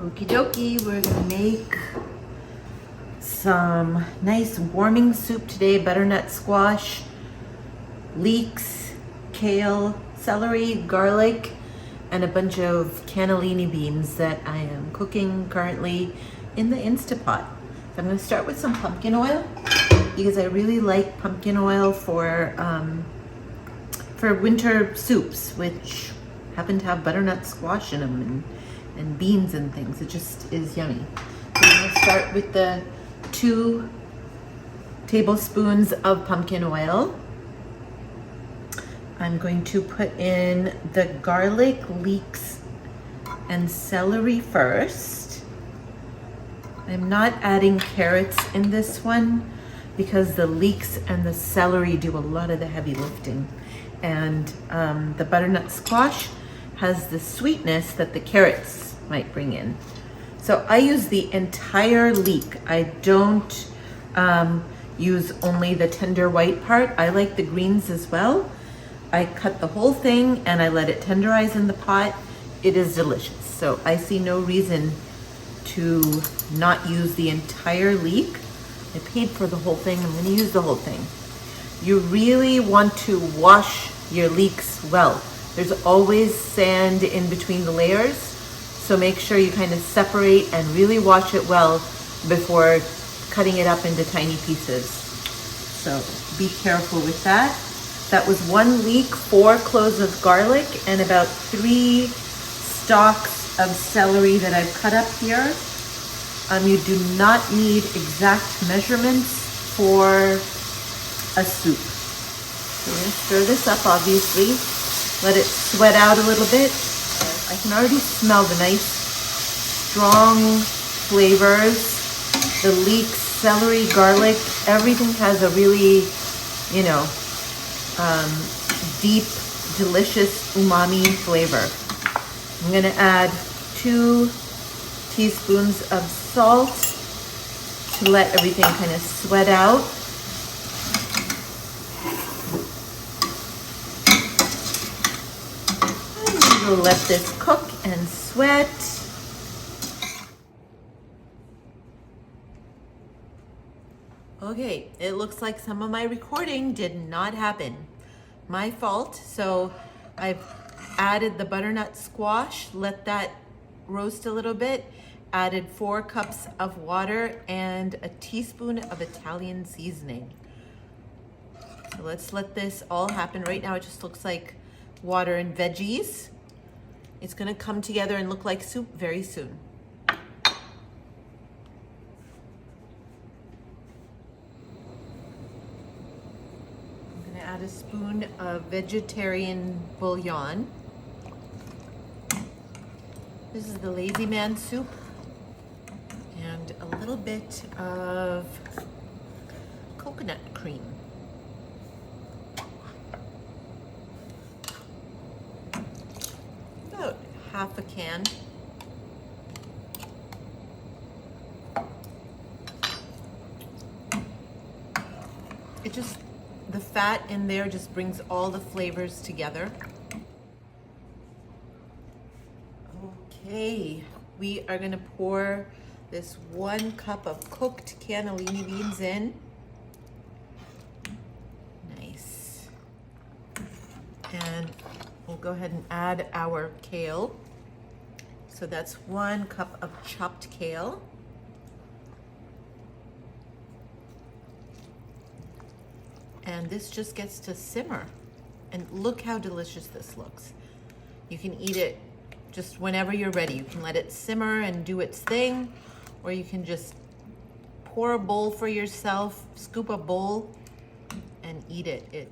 Okie dokie, we're gonna make some nice warming soup today. Butternut squash, leeks, kale, celery, garlic, and a bunch of cannellini beans that I am cooking currently in the Instapot. So I'm gonna start with some pumpkin oil because I really like pumpkin oil for winter soups, which happen to have butternut squash in them and beans and things. It just is yummy. So I'm gonna start with the 2 tablespoons of pumpkin oil. I'm going to put in the garlic, leeks, and celery first. I'm not adding carrots in this one because the leeks and the celery do a lot of the heavy lifting. And the butternut squash has the sweetness that the carrots might bring in. So I use the entire leek. I don't use only the tender white part. I like the greens as well. I cut the whole thing and I let it tenderize in the pot. It is delicious. So I see no reason to not use the entire leek. I paid for the whole thing. I'm gonna use the whole thing. You really want to wash your leeks well. There's always sand in between the layers, so make sure you kind of separate and really wash it well before cutting it up into tiny pieces. So be careful with that. That was 1 leek, 4 cloves of garlic, and about 3 stalks of celery that I've cut up here. You do not need exact measurements for a soup. So we're gonna stir this up, obviously. Let it sweat out a little bit. I can already smell the nice, strong flavors. The leeks, celery, garlic, everything has a really, deep, delicious umami flavor. I'm gonna add 2 teaspoons of salt to let everything kind of sweat out. And we'll let this cook and sweat. Okay, it looks like some of my recording did not happen. My fault. So I've added the butternut squash, let that roast a little bit, added 4 cups of water and a teaspoon of Italian seasoning. So let's let this all happen. Right now it just looks like water and veggies. It's gonna come together and look like soup very soon. Add a spoon of vegetarian bouillon. This is the lazy man soup. And a little bit of coconut cream. About half a can. The fat in there just brings all the flavors together. Okay, we are gonna pour this 1 cup of cooked cannellini beans in. Nice. And we'll go ahead and add our kale. So that's 1 cup of chopped kale. And this just gets to simmer. And look how delicious this looks. You can eat it just whenever you're ready. You can let it simmer and do its thing, or you can just pour a bowl for yourself, scoop a bowl, and eat it.